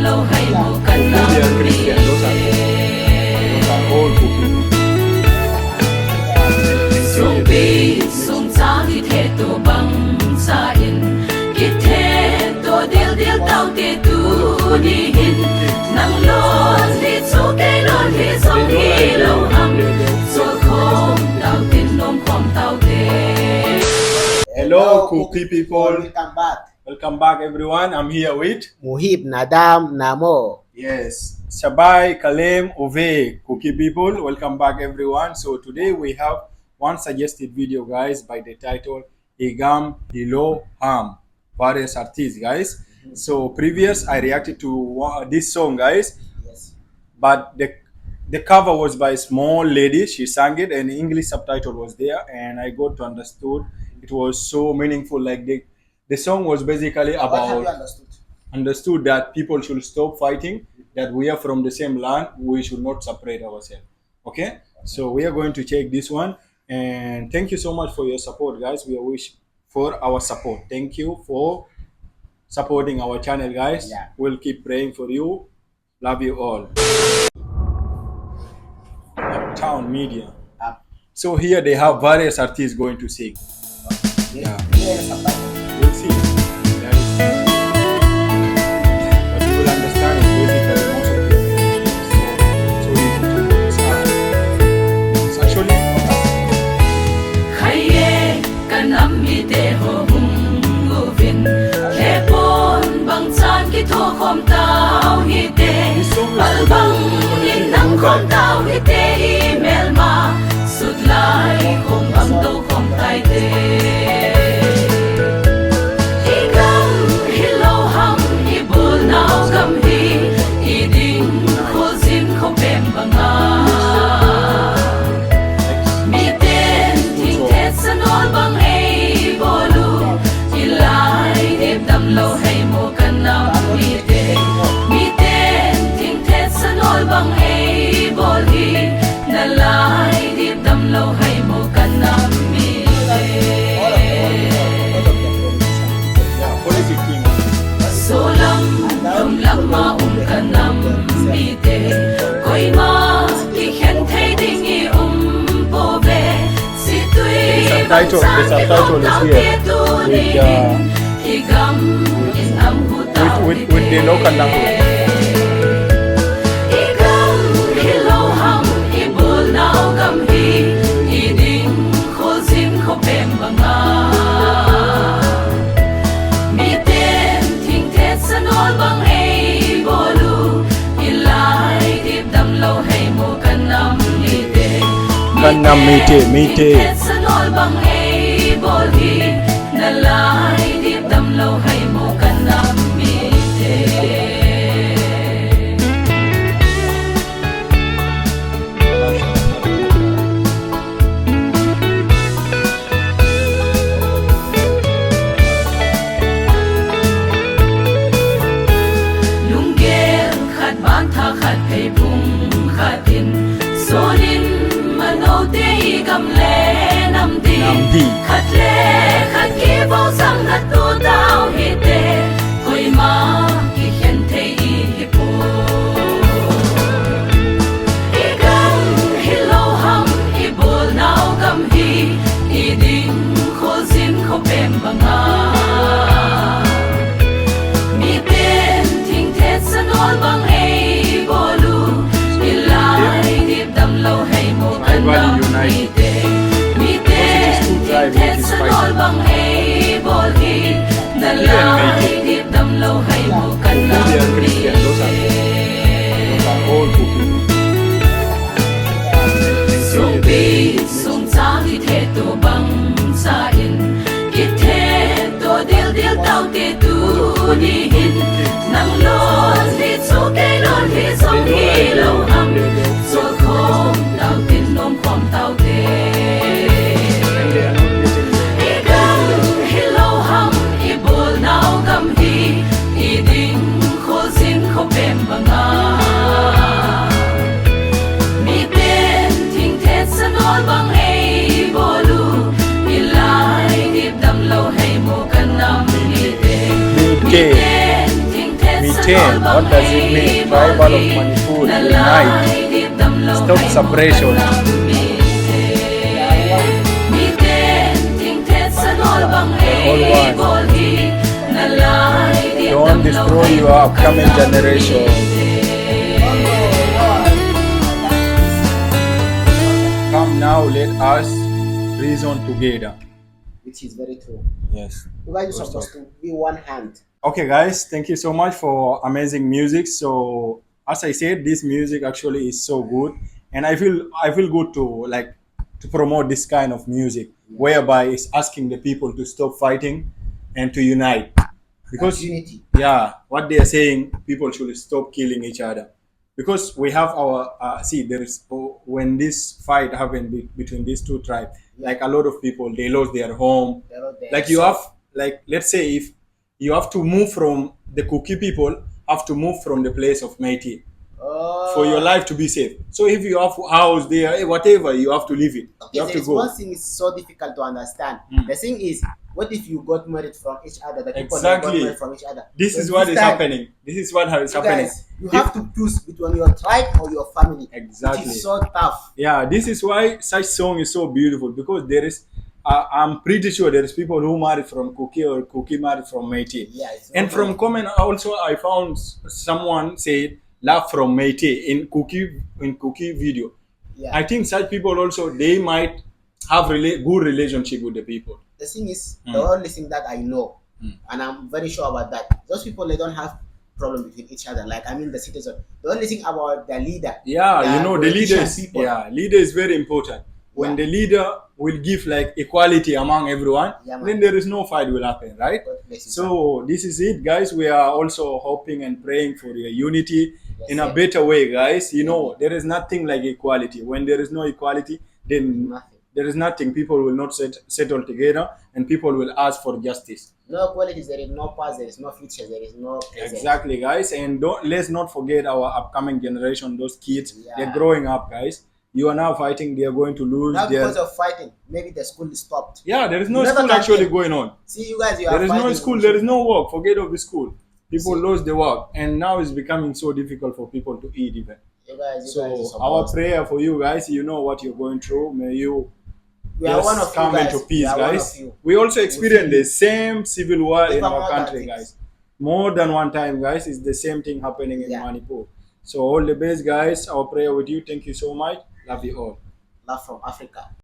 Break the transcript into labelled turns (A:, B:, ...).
A: lâu hay một căn năm
B: Christian, those are all cooking.
A: sung bi sung cha thì thế tu bằng sa in kít thế tu điel điel tao te tu đi hin nang lon đi số cây lon đi sông hi lâu hầm số không tao tin nôm không tao te.
B: Hello, Kuki people.
C: Welcome back.
B: Welcome back, everyone. I'm here with
C: Muhib, Nadam, Namo.
B: yes, Shabai, Kalem, Ove, Kuki people. Welcome back, everyone. So today we have one suggested video, guys, by the title Igam, Hilou, various artists, guys. So previous I reacted to this song, guys,
C: Yes.
B: but the cover was by a small lady. She sang it, and the English subtitle was there, and I got to understood it was so meaningful. Like the song was basically
C: What have you
B: about understood that people should stop fighting, that we are from the same land, we should not separate ourselves. Okay, so we are going to check this one, and thank you so much for your support, guys. We wish for our support. Thank you for supporting our channel, guys.
C: Yeah.
B: We'll keep praying for you. Love you all. Uptown Media. So here they have various artists going to sing. Yeah.
C: Yes.
B: We'll see. Guys. But you will understand it basically most of the so easy to understand. It's actually
A: Khaye kanam mi te ho hum govin lepon bang chan ki tho khom tao hi te al bang in nang khom tao hi te email ma sut lai khom bang do khom tai te igam hilou ham ibul nau gam hi iding kho zin kho pem banga mi ten ting tet sanol bang ei bolu ilai dip dam lo hay mo kanam mi ten ting tet sanol bang ei boli nalai dip dam lo hay mo kanam mi
B: policy king.
A: solam dum lam ma kanam mi te koi ma ki khen thei ding i po ve si tui
B: The subtitle is here
A: igam in am hu
B: with the local language.
A: igam hilou ham ibul nau gam hi iding kho zin kho pem banga mi ten ting tet sanol bang ei bolu ilai dip dam lo hay mo kanam mi te
B: Kanam meitei.
A: sanol bang ei boli nalai dip dam lo hay mo kanam mi te lungger khat ban tha khat thei phung khatin sonin mano te igam le nam di khat le khat ki bo sang na tu dau hi te koi ma ki khen thei hi po igam hilou ham ibul nau gam hi iding kho zin kho pem banga mi ten ting tet sanol bang ei bolu ilai dip dam lo hay mo kanam mi te mi ten ting tet sanol bang ei boli nalai dip dam lo hay mo kanam mi
B: Christian, those are all cooking.
A: sung bi sung cha thì thế tu bằng sa in kít thế tu điel điel tao te tu đi hin nang lon đi số cây lon đi sông hi lâu hầm số không tao tin nôm không tao te
B: And they are not getting
A: igam hilou ham ibul nau gam hi iding kho zin
B: maintain. What does it mean? Tribal of Manipur, unite. Stop separation. We're all one. Don't destroy your upcoming generation. Come now, let us reason together.
C: Which is very true.
B: Yes.
C: You guys are supposed to be one hand.
B: Okay, guys, thank you so much for amazing music. So, as I said, this music actually is so good, and I feel good to promote this kind of music, whereby it's asking the people to stop fighting and to unite. Because
C: Unity.
B: yeah, what they are saying, people should stop killing each other. Because we have our there is when this fight happened between these two tribes, like a lot of people they lost their home. Like you have, like, let's say if you have to move from the Kuki people, have to move from the place of Meitei for your life to be safe. So if you have house there, whatever, you have to leave it.
C: Okay,
B: You have to
C: there's
B: go.
C: one thing is so difficult to understand. The thing is, what if you got married from each other? The people that got
B: Exactly.
C: married from each other.
B: This
C: So
B: is what is
C: time,
B: happening. This is what is
C: you
B: happening.
C: guys, you have to choose between your tribe or your family.
B: Exactly.
C: Which is so tough.
B: Yeah, this is why such song is so beautiful, because there is I'm pretty sure there is people who married from Kuki or Kuki married from Meitei.
C: Yeah, it's
B: And
C: not
B: from
C: right.
B: comment also I found someone said love from Meitei in Kuki video.
C: Yeah.
B: I think such people also they might have good relationship with the people.
C: The thing is, the only thing that I know, and I'm very sure about that, those people they don't have problem between each other. Like I mean, the citizen. The only thing about the leader.
B: Yeah, you know the
C: politician
B: leaders.
C: people.
B: Yeah, leader is very important. When
C: Yeah.
B: the leader will give like equality among everyone,
C: Yeah, man.
B: then there is no fight will happen, right?
C: God bless you,
B: So this is it, guys. We are also hoping and praying for your unity
C: Yes,
B: in a
C: sir.
B: better way, guys. You know, there is nothing like equality. When there is no equality, then
C: Nothing.
B: there is nothing. People will not settle together, and people will ask for justice.
C: No qualities, there is no past, there is no future, there is no present.
B: Exactly, guys. And let's not forget our upcoming generation. Those kids,
C: Yeah.
B: they're growing up, guys. You are now fighting. They are going to lose
C: Not
B: their.
C: because of fighting, maybe the school is stopped.
B: Yeah, there is no
C: You never
B: school
C: can
B: actually
C: tell.
B: going on.
C: See, you guys, you
B: There
C: are
B: is no
C: fighting.
B: school, there is no work. Forget of the school. People
C: See.
B: lost the work, and now it's becoming so difficult for people to eat even.
C: You guys
B: So
C: is
B: our
C: supposed-
B: prayer for you guys, you know what you're going through. May you
C: we are
B: just
C: one of
B: come
C: you guys.
B: into
C: We
B: peace,
C: are one
B: guys.
C: of you.
B: We also experienced
C: feel
B: the same civil war in
C: Even
B: our
C: more than
B: country,
C: this.
B: guys. More than one time, guys. It's the same thing happening in
C: Yeah.
B: Manipur. So all the best, guys. Our prayer with you. Thank you so much. Love you all.
C: Love from Africa.